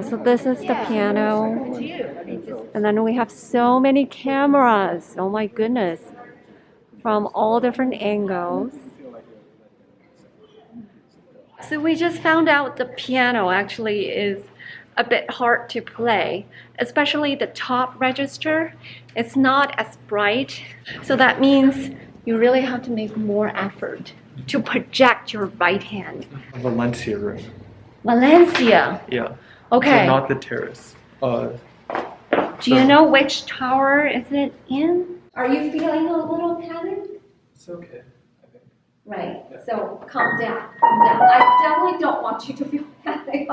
So this is the piano, and then we have so many cameras. Oh my goodness, from all different angles. So we just found out the piano actually is a bit hard to play, especially the top register. It's not as bright, so that means you really have to make more effort to project your right hand. Valencia room. Valencia. Yeah. Okay. So not the terrace. Do you know which tower is it in? Are you feeling a little panicked? It's okay, I think. Right. So calm down. Calm down. I definitely don't want you to feel panicked.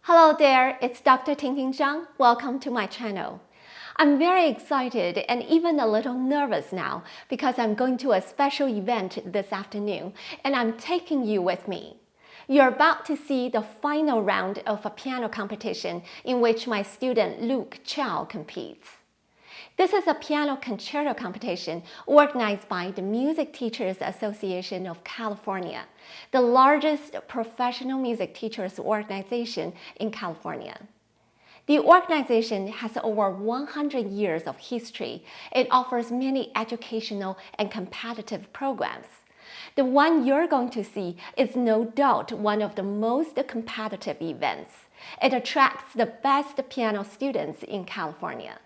Hello there, it's Dr. Tingting Zhang. Welcome to my channel. I'm very excited and even a little nervous now because I'm going to a special event this afternoon and I'm taking you with me. You're about to see the final round of a piano competition in which my student Luke Qiao competes. This is a piano concerto competition organized by the Music Teachers Association of California, the largest professional music teachers organization in California. The organization has over 100 years of history. It offers many educational and competitive programs. The one you're going to see is no doubt one of the most competitive events. It attracts the best piano students in California.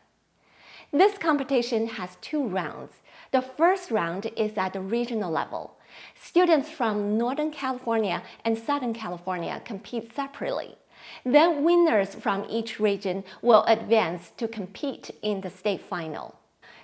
This competition has two rounds. The first round is at the regional level. Students from Northern California and Southern California compete separately. Then winners from each region will advance to compete in the state final.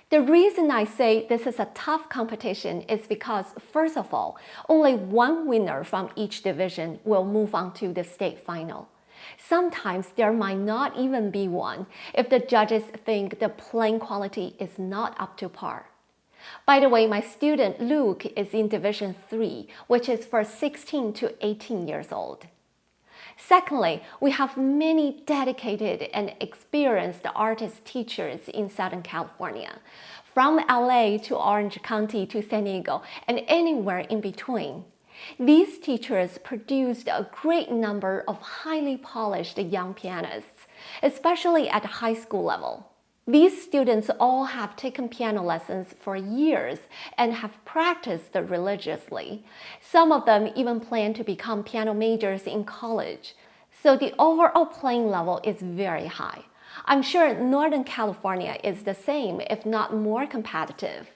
The reason I say this is a tough competition is because, first of all, only one winner from each division will move on to the state final. Sometimes there might not even be one if the judges think the playing quality is not up to par. By the way, my student Luke is in Division 3, which is for 16 to 18 years old. Secondly, we have many dedicated and experienced artist teachers in Southern California, from LA to Orange County to San Diego and anywhere in between. These teachers produced a great number of highly polished young pianists, especially at high school level. These students all have taken piano lessons for years and have practiced religiously. Some of them even plan to become piano majors in college. So the overall playing level is very high. I'm sure Northern California is the same, if not more competitive.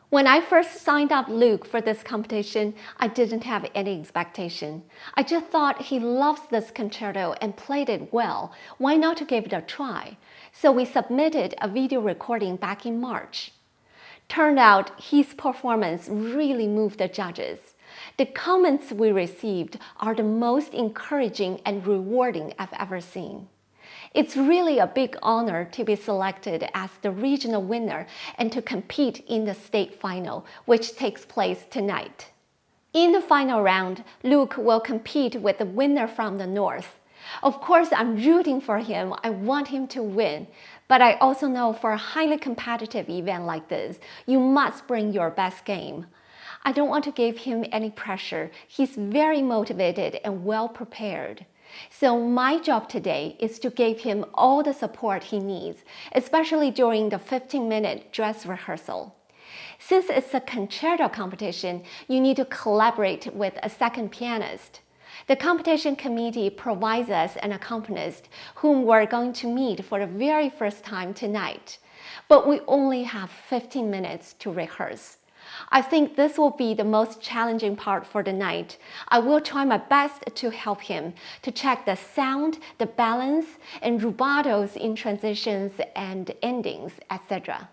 When I first signed up Luke for this competition, I didn't have any expectation. I just thought he loves this concerto and played it well. Why not to give it a try? So we submitted a video recording back in March. Turned out his performance really moved the judges. The comments we received are the most encouraging and rewarding I've ever seen. It's really a big honor to be selected as the regional winner and to compete in the state final, which takes place tonight. In the final round, Luke will compete with the winner from the north. Of course, I'm rooting for him. I want him to win. But I also know for a highly competitive event like this, you must bring your best game. I don't want to give him any pressure. He's very motivated and well prepared. So my job today is to give him all the support he needs, especially during the 15-minute dress rehearsal. Since it's a concerto competition, you need to collaborate with a second pianist. The competition committee provides us an accompanist whom we're going to meet for the very first time tonight. But we only have 15 minutes to rehearse. I think this will be the most challenging part for the night. I will try my best to help him to check the sound, the balance, and rubatos in transitions and endings, etc.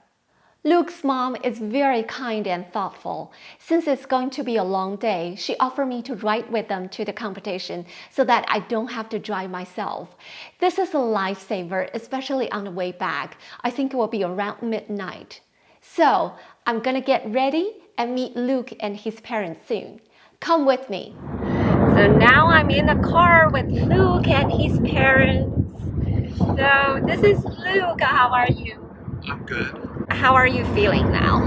Luke's mom is very kind and thoughtful. Since it's going to be a long day, she offered me to ride with them to the competition so that I don't have to drive myself. This is a lifesaver, especially on the way back. I think it will be around midnight. So I'm gonna get ready and meet Luke and his parents soon. Come with me. So now I'm in the car with Luke and his parents. So this is Luke. How are you? I'm good. How are you feeling now?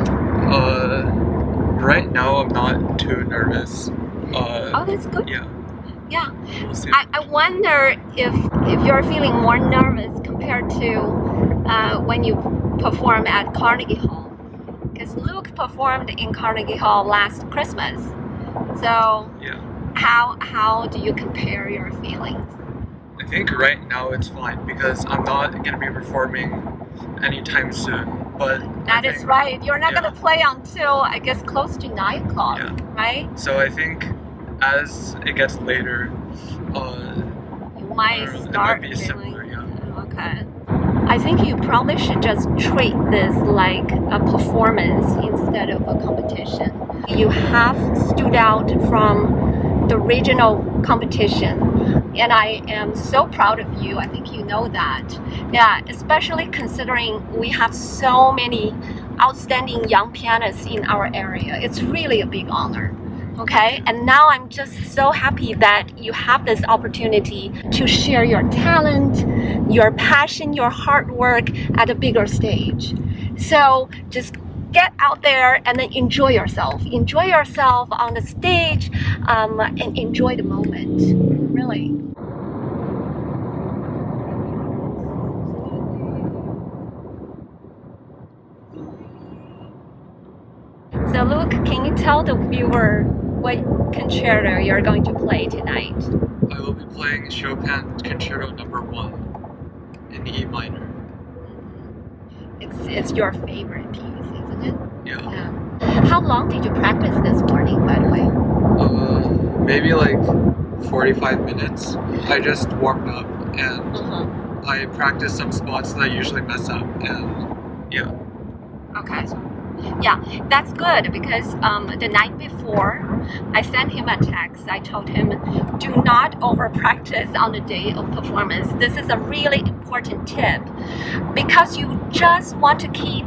Right now I'm not too nervous. Oh, that's good. Yeah. Yeah. We'll see. I wonder if you're feeling more nervous compared to when you perform at Carnegie Hall. Because Luke performed in Carnegie Hall last Christmas. So Yeah. how do you compare your feelings? I think right now it's fine because I'm not gonna be performing anytime soon. But That is right. You're not Yeah. going to play until, I guess, close to 9 o'clock, Yeah. right? So I think as it gets later, You might it start might be feeling... similar. Yeah. Okay. I think you probably should just treat this like a performance instead of a competition. You have stood out from the regional competition, and I am so proud of you. I think you know that. Yeah, especially considering we have so many outstanding young pianists in our area. It's really a big honor. Okay, and now I'm just so happy that you have this opportunity to share your talent, your passion, your hard work at a bigger stage. So just get out there and then enjoy yourself. Enjoy yourself on the stage and enjoy the moment, really. So Luke, can you tell the viewer what concerto you're going to play tonight? I will be playing Chopin Concerto No. 1 in E minor. It's your favorite piece, isn't it? Yeah. How long did you practice this morning, by the way? Maybe like 45 minutes. I just warmed up and I practiced some spots that I usually mess up, and yeah. Okay. Yeah, that's good because the night before, I sent him a text. I told him, do not over practice on the day of performance. This is a really important tip because you just want to keep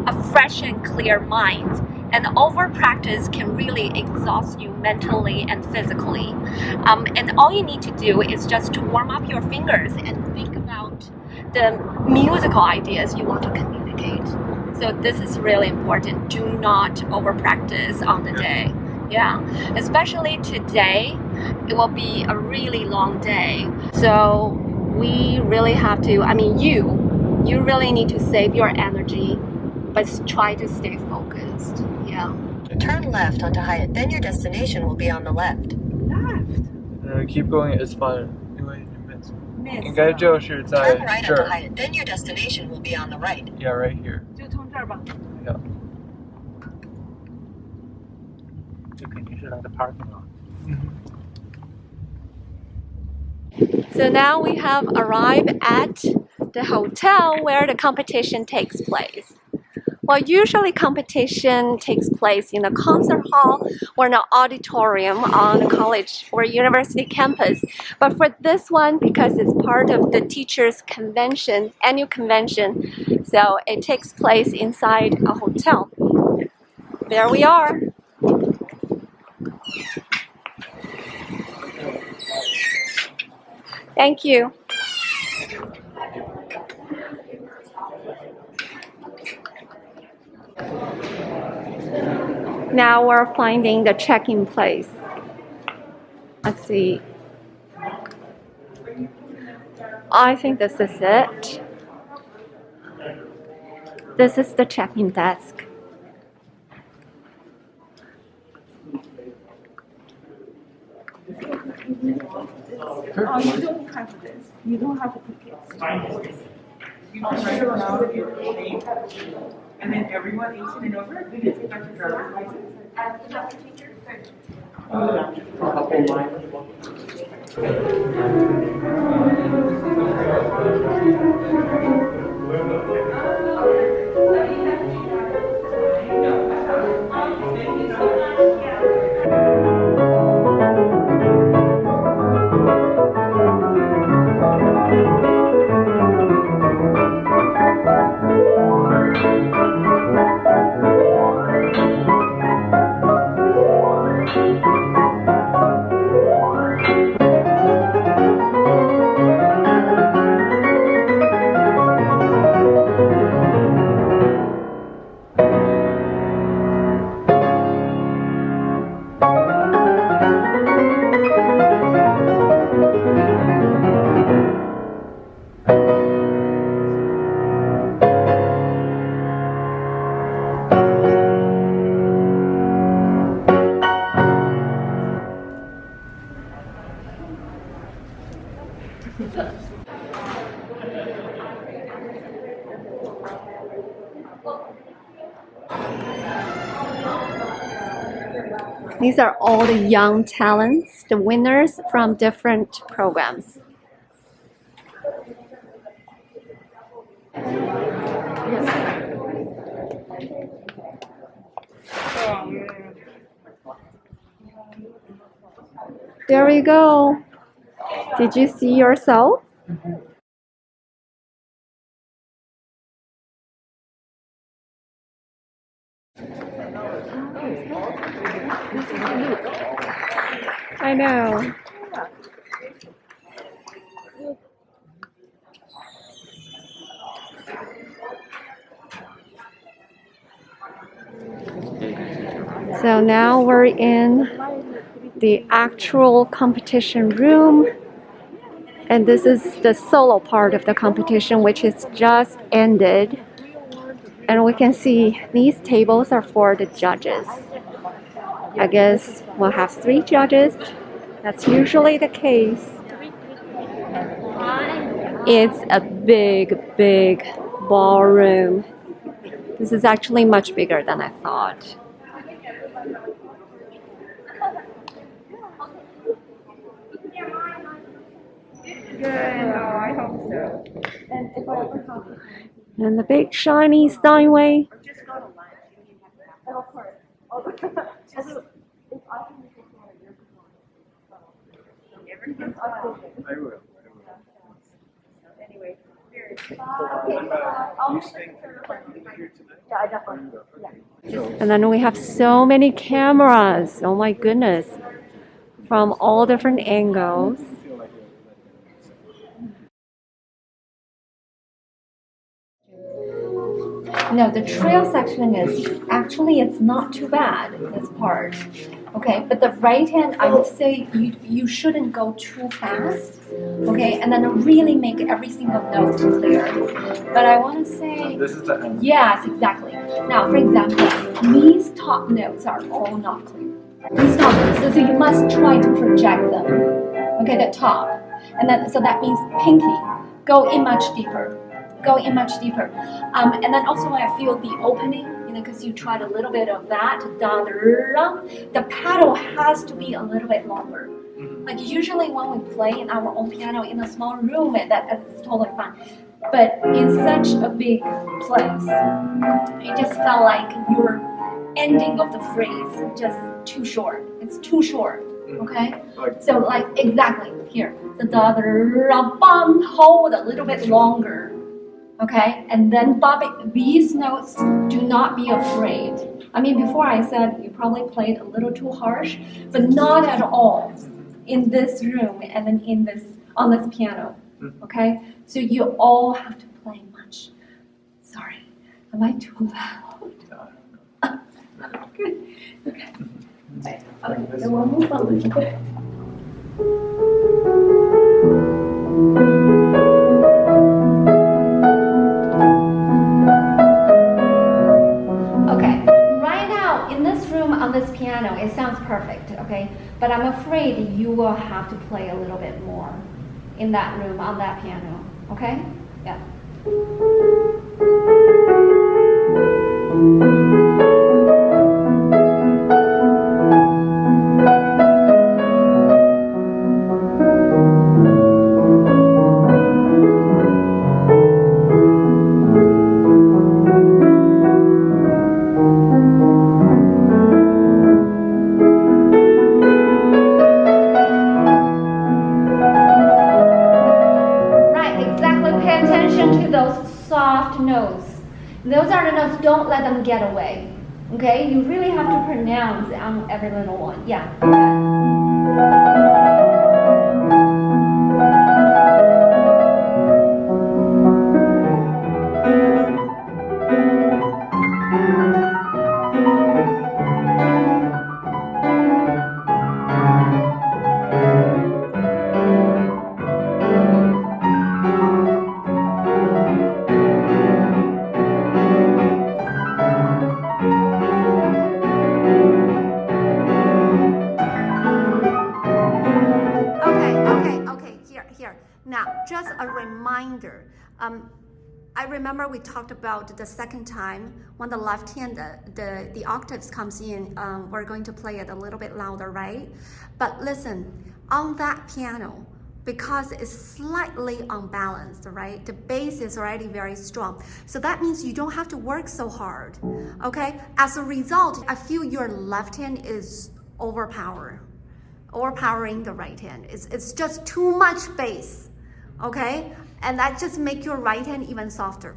a fresh and clear mind. And over practice can really exhaust you mentally and physically. And all you need to do is just to warm up your fingers and think about the musical ideas you want to communicate. So this is really important. Do not over practice on the day. Yeah, especially today, it will be a really long day. So we really have to, you really need to save your energy, but try to stay focused. Yeah. Turn left onto Hyatt, then your destination will be on the left. Keep going is fine. 因为应该就是在 Turn right 这 onto 儿。 Hyatt, then your destination will be on the right. Yeah, right here. 就从这儿吧。 Yeah. 这肯定是他的 parking lot。 So now we have arrived at the hotel where the competition takes place. Well, usually competition takes place in a concert hall or an auditorium on a college or university campus. But for this one, because it's part of the teachers' convention, annual convention, so it takes place inside a hotel. There we are. Thank you. Now we're finding the check-in place. Let's see. I think this is it. This is the check-in desk. Oh, you don't have this. You don't have tickets. You can write it down with your full name, and then everyone 18 and over, we can take out your driver's license. These are all the young talents, the winners from different programs. There we go. Did you see yourself? I know. So now we're in the actual competition room, and this is the solo part of the competition, which is just ended. And we can see these tables are for the judges. I guess we'll have 3 judges. That's usually the case. It's a big, big ballroom. This is actually much bigger than I thought. Good. I hope so. And the big shiny Steinway. I will. Anyway, And then we have so many cameras. Oh my goodness. From all different angles. No, the trail section is actually, it's not too bad, this part. Okay, but the right hand, I would say you shouldn't go too fast. Okay, and then really make every single note clear. But I want to say, This is the end. yes, exactly. Now, for example, these top notes are all not clear. These top notes, so you must try to project them. Okay, the top. And then, so that means pinky, go in much deeper. Go in much deeper. And then also I feel the opening, because you tried a little bit of that, the pedal has to be a little bit longer. Like usually when we play in our own piano in a small room, that's totally fine. But in such a big place, it just felt like your ending of the phrase just too short. It's too short. Okay? So like exactly here. The da-da-da-bum, hold a little bit longer. Okay, and then these notes, do not be afraid. I mean, before I said you probably played a little too harsh, but not at all in this room and then on this piano. Okay, so you all have to play much. Sorry, am I too loud? Good. Okay. Okay, so we'll move on a little bit. On this piano, it sounds perfect, okay? But I'm afraid you will have to play a little bit more in that room on that piano, okay? Yeah. Those are the notes, don't let them get away. Okay? You really have to pronounce on every little one. Yeah. here. Now, just a reminder. I remember we talked about the second time when the left hand, the octaves comes in, we're going to play it a little bit louder, right? But listen, on that piano, because it's slightly unbalanced, right? The bass is already very strong. So that means you don't have to work so hard, okay? As a result, I feel your left hand is overpowering the right hand. It's just too much bass, okay? And that just make your right hand even softer.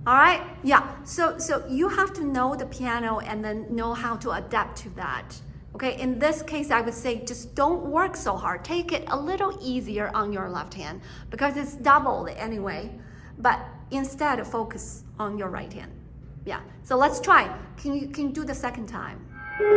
All right, yeah, so you have to know the piano and then know how to adapt to that. Okay, in this case, I would say just don't work so hard. Take it a little easier on your left hand because it's doubled anyway, but instead focus on your right hand. Yeah, so let's try. Can you do the second time? Don't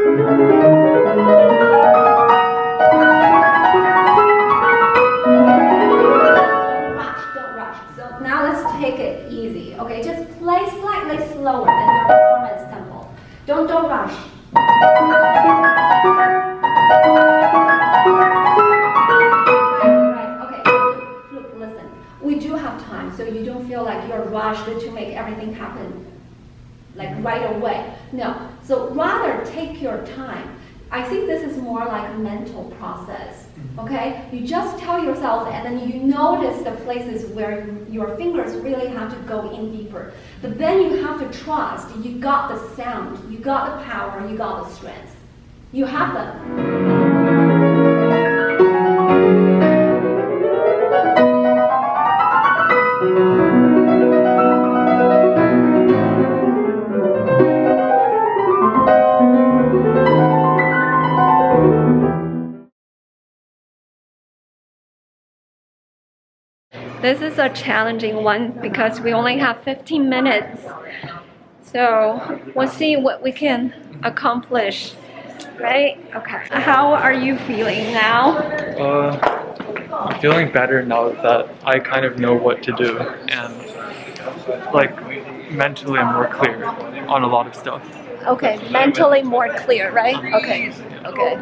rush. So now let's take it easy. Okay, just play slightly slower than your performance tempo. Don't rush. Right. Okay. Look, listen. We do have time, so you don't feel like you're rushed to make everything happen like right away. No. So rather take your time. I think this is more like a mental process. Okay? You just tell yourself and then you notice the places where your fingers really have to go in deeper. But then you have to trust you got the sound, you got the power, you got the strength. You have them. This is a challenging one because we only have 15 minutes. So we'll see what we can accomplish, right? Okay. How are you feeling now? I'm feeling better now that I kind of know what to do, and like mentally I'm more clear on a lot of stuff. Okay, mentally more clear, right? Okay, okay.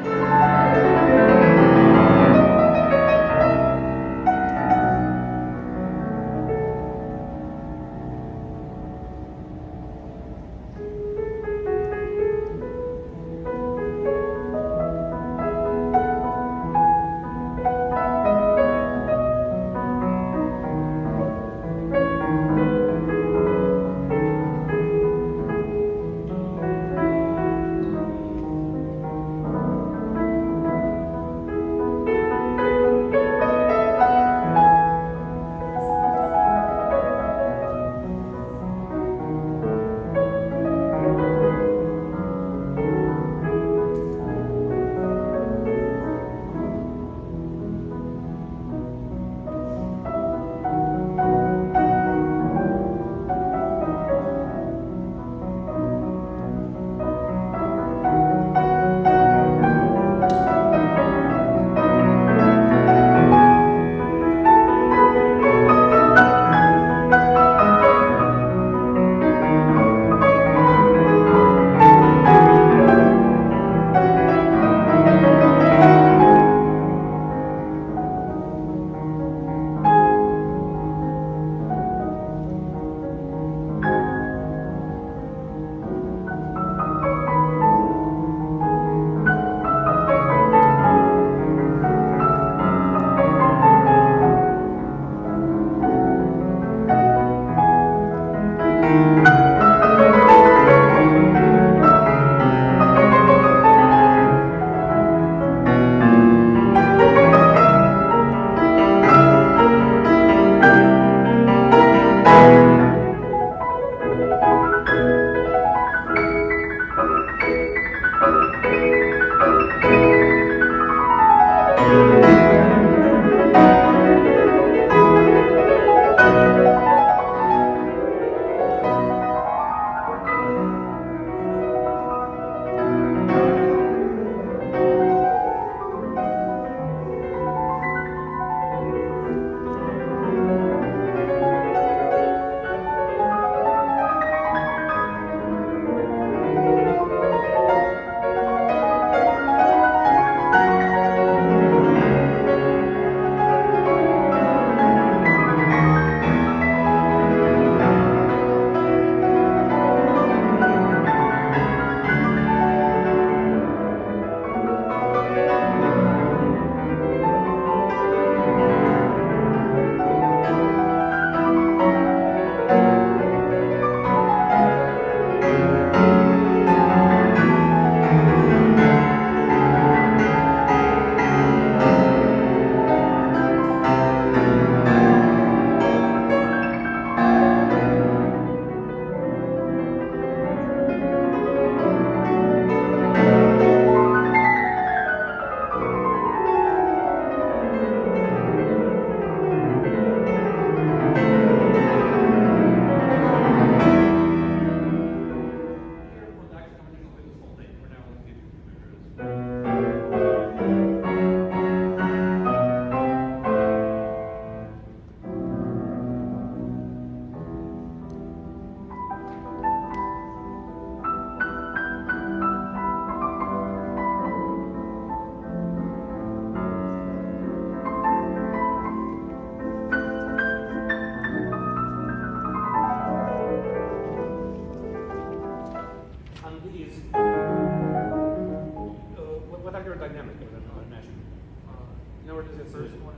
word is the first one.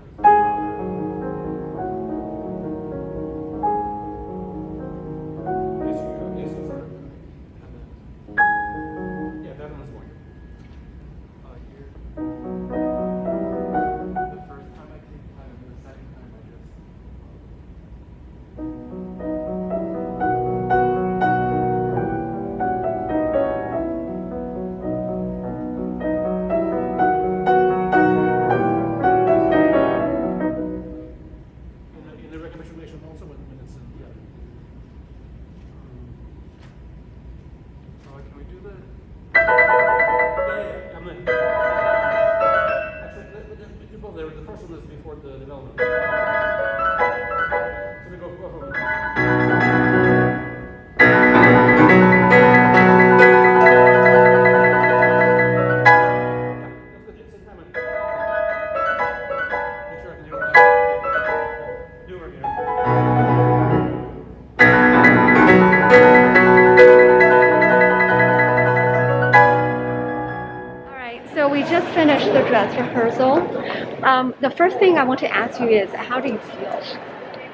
This is our, and then, yeah, that one's going. Here. The first time I take time, and the second time I just. In the recognition also when it's in, yeah. Can we do the? Yeah, I'm in. Actually, let's do both there. The first one is before the development. So we go from. So we just finished the dress rehearsal. The first thing I want to ask you is, how do you feel?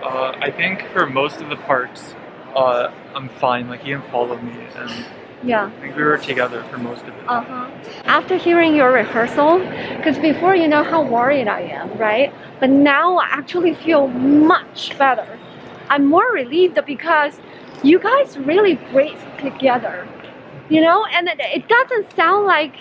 I think for most of the parts, I'm fine. Like he didn't follow me, and Yeah. I think we were together for most of it. After hearing your rehearsal, because before you know how worried I am, right? But now I actually feel much better. I'm more relieved because you guys really breathe together, you know, and it doesn't sound like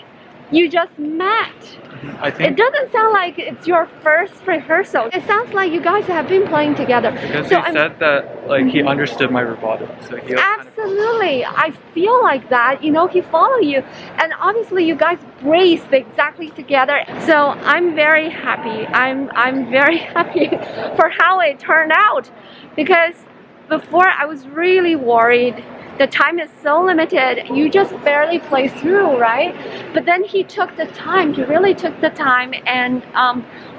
you just met. I think It doesn't sound like it's your first rehearsal. It sounds like you guys have been playing together. because So he said that like he understood my rubato, so he absolutely, I feel like that. You know, he followed you, and obviously you guys breathed exactly together. So I'm very happy. I'm very happy for how it turned out, because before I was really worried. The time is so limited, you just barely play through, right? But then he took the time, he really took the time and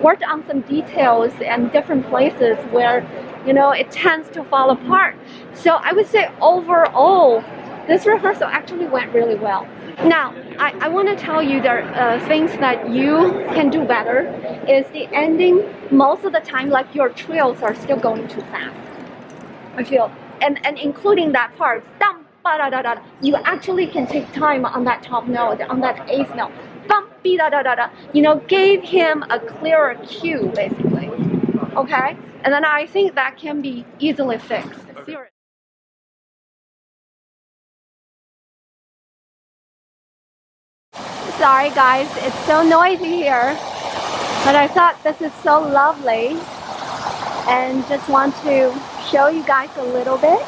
worked on some details and different places where, you know, it tends to fall apart. So I would say overall, this rehearsal actually went really well. Now, I want to tell you there are things that you can do better is the ending. Most of the time, like your trills are still going too fast, I feel. And including that part, dum, ba, da, da, da, you actually can take time on that top note, on that eighth note, bum, be, da, da, da, da, you know, gave him a clearer cue, basically, okay? And then I think that can be easily fixed. Seriously. Sorry guys, it's so noisy here, but I thought this is so lovely and just want to show you guys a little bit.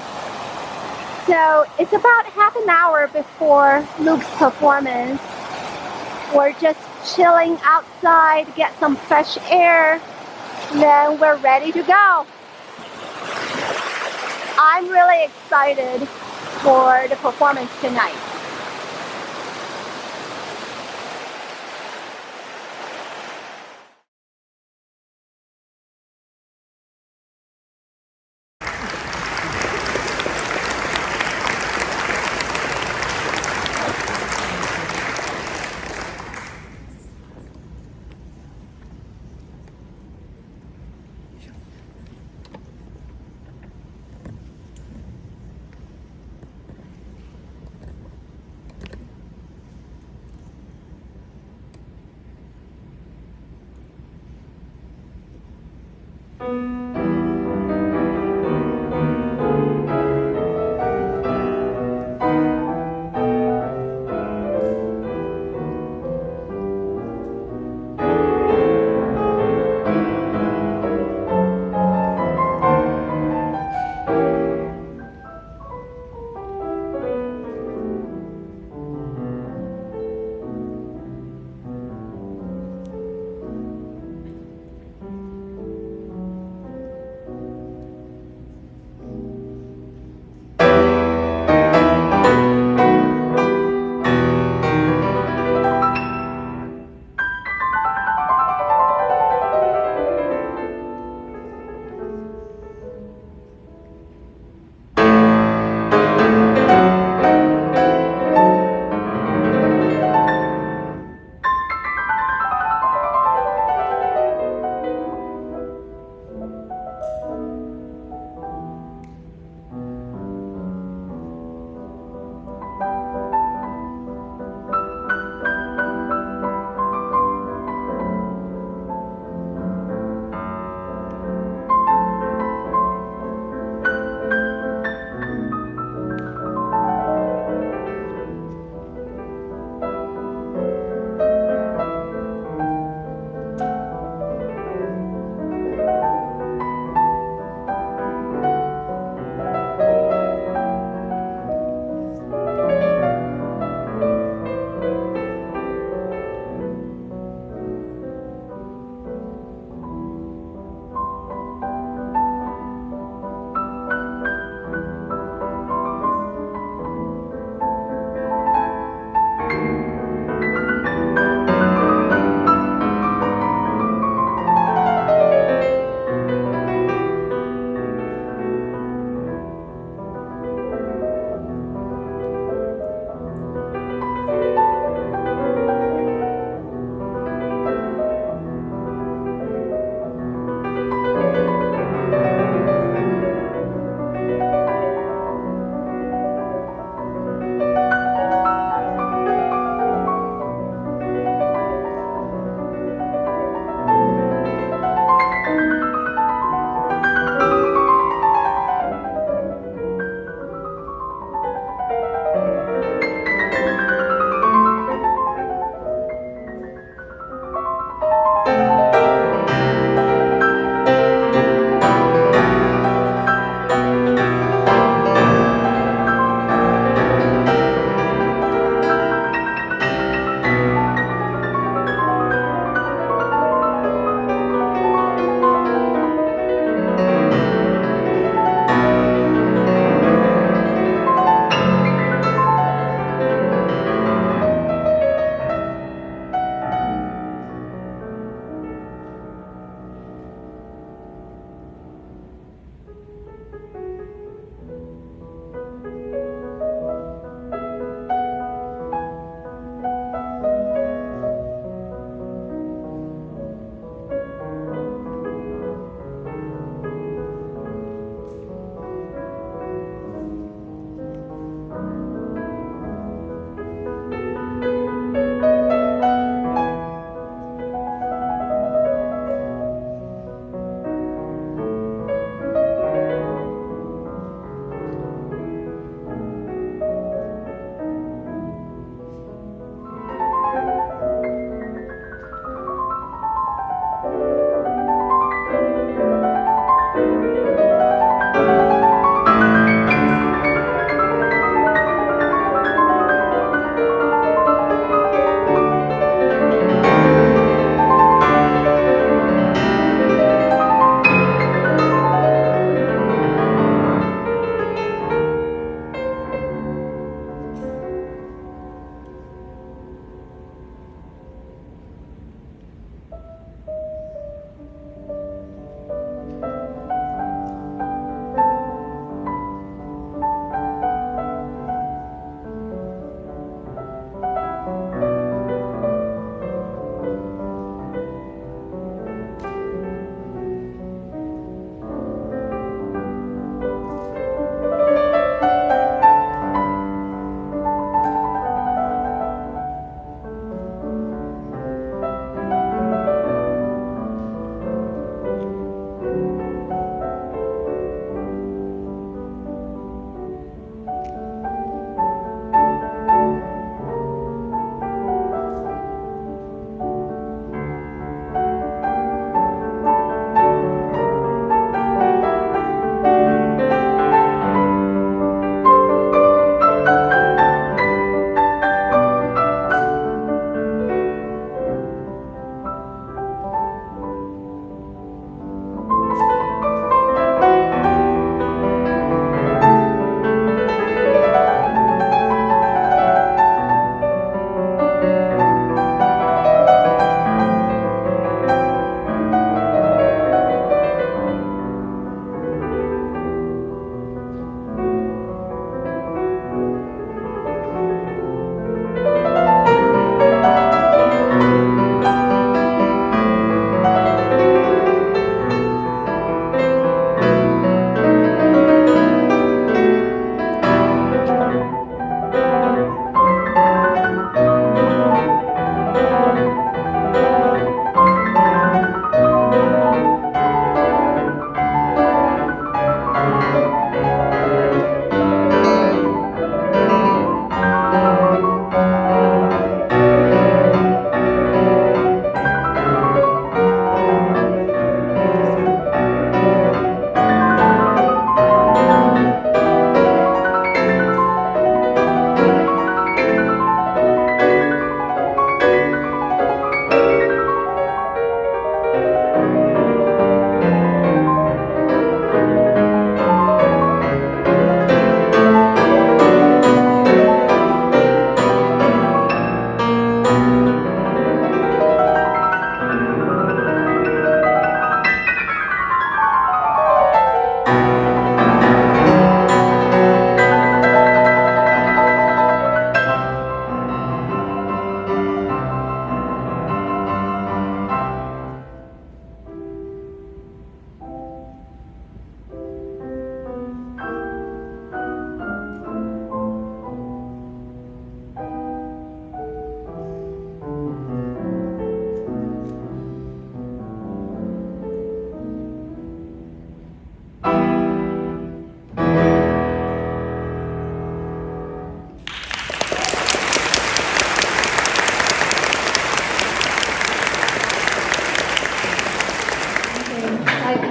So it's about half an hour before Luke's performance. We're just chilling outside, get some fresh air, then we're ready to go. I'm really excited for the performance tonight.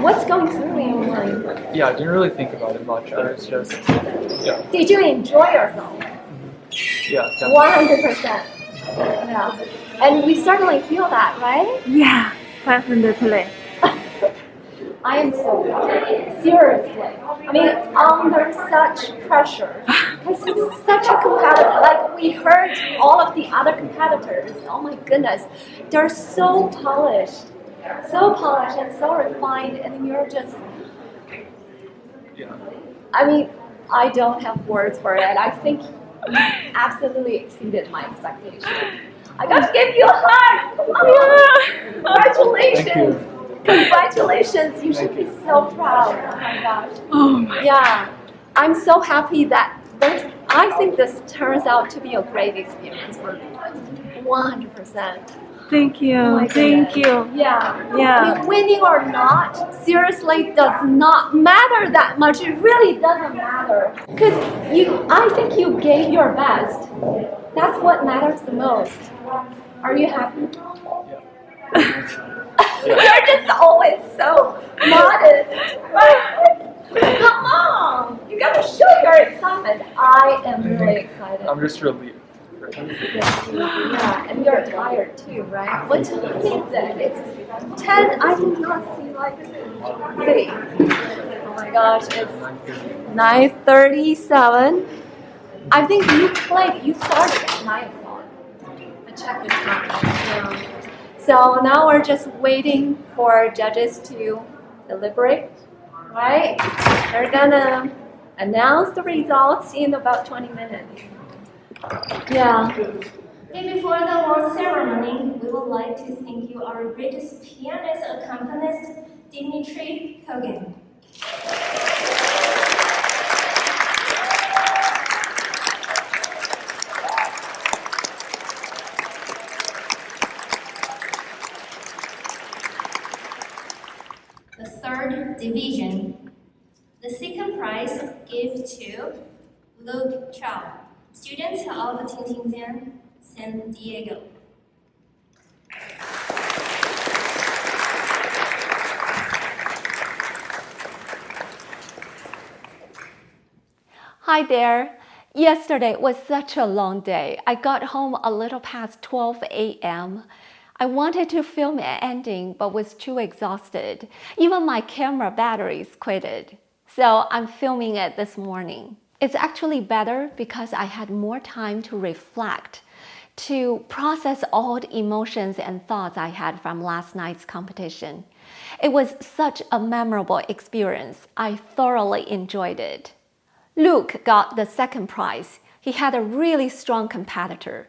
What's going through in your mind? Yeah, I didn't really think about it much. I was just, yeah, Did you enjoy yourself? yeah, definitely. 100%. Yeah. And we certainly feel that, right? Yeah, definitely. I am so proud. Seriously. I mean, under such pressure. Because it's such a competitor. Like, we heard all of the other competitors. Oh my goodness. They're so polished. So polished and so refined. And you're just, Yeah. I mean, I don't have words for it. I think you absolutely exceeded my expectations. I got to give you a hug. Come on. Congratulations. Thank you. Congratulations. You should be so proud. Oh my gosh. Oh my. Yeah. I'm so happy that I think this turns out to be a great experience for me. 100%. Thank you. Oh my Thank goodness. you. Yeah. Yeah. I mean, winning or not, seriously, does not matter that much. It really doesn't matter. Because I think you gave your best. That's what matters the most. Are you happy? You're just always so modest. Come on. You gotta show your excitement. I am really excited. I'm just relieved. Yeah, and you're tired too, right? What time is it? It's 10. I did not see like 3. Oh my gosh, it's 9:37. I think you started at 9 o'clock. I checked the time. Yeah. So now we're just waiting for judges to deliberate, right? They're gonna announce the results in about 20 minutes. Yeah. Okay, before the award ceremony, we would like to thank you, our greatest pianist accompanist, Dmitriy Cogan. The third division. The second prize given to Luke Qiao, student of Tingting, San Diego. Hi there. Yesterday was such a long day. I got home a little past 12 a.m. I wanted to film an ending but was too exhausted. Even my camera batteries quitted. So I'm filming it this morning. It's actually better because I had more time to reflect, to process all the emotions and thoughts I had from last night's competition. It was such a memorable experience. I thoroughly enjoyed it. Luke got the second prize. He had a really strong competitor.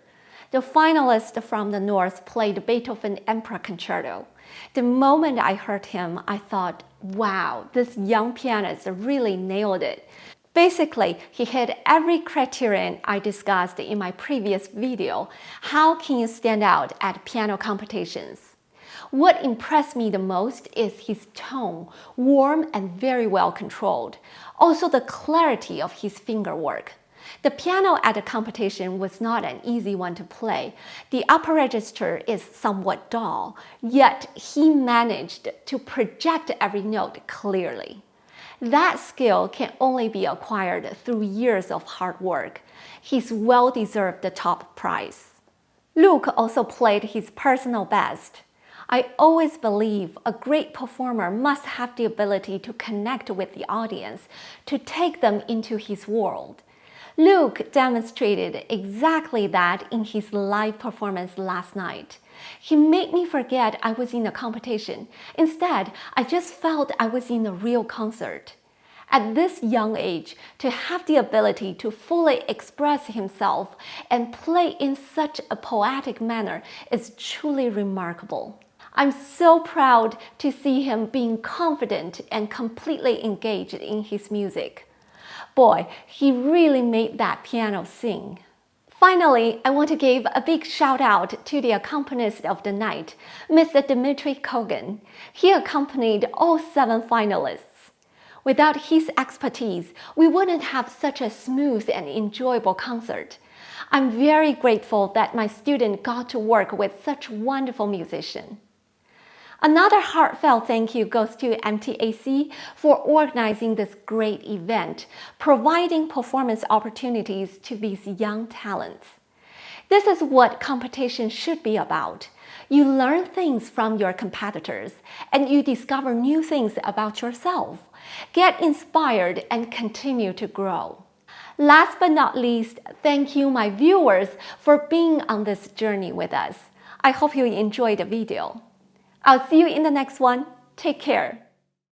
The finalist from the North played Beethoven Emperor Concerto. The moment I heard him, I thought, wow, this young pianist really nailed it. Basically, he hit every criterion I discussed in my previous video. How can you stand out at piano competitions? What impressed me the most is his tone, warm and very well controlled. Also the clarity of his fingerwork. The piano at the competition was not an easy one to play. The upper register is somewhat dull, yet he managed to project every note clearly. That skill can only be acquired through years of hard work. He's well deserved the top prize. Luke also played his personal best. I always believe a great performer must have the ability to connect with the audience, to take them into his world. Luke demonstrated exactly that in his live performance last night. He made me forget I was in a competition. Instead, I just felt I was in a real concert. At this young age, to have the ability to fully express himself and play in such a poetic manner is truly remarkable. I'm so proud to see him being confident and completely engaged in his music. Boy, he really made that piano sing. Finally, I want to give a big shout out to the accompanist of the night, Mr. Dmitry Cogan. He accompanied all 7 finalists. Without his expertise, we wouldn't have such a smooth and enjoyable concert. I'm very grateful that my student got to work with such wonderful musicians. Another heartfelt thank you goes to MTAC for organizing this great event, providing performance opportunities to these young talents. This is what competition should be about. You learn things from your competitors, and you discover new things about yourself. Get inspired and continue to grow. Last but not least, thank you, my viewers, for being on this journey with us. I hope you enjoyed the video. I'll see you in the next one. Take care.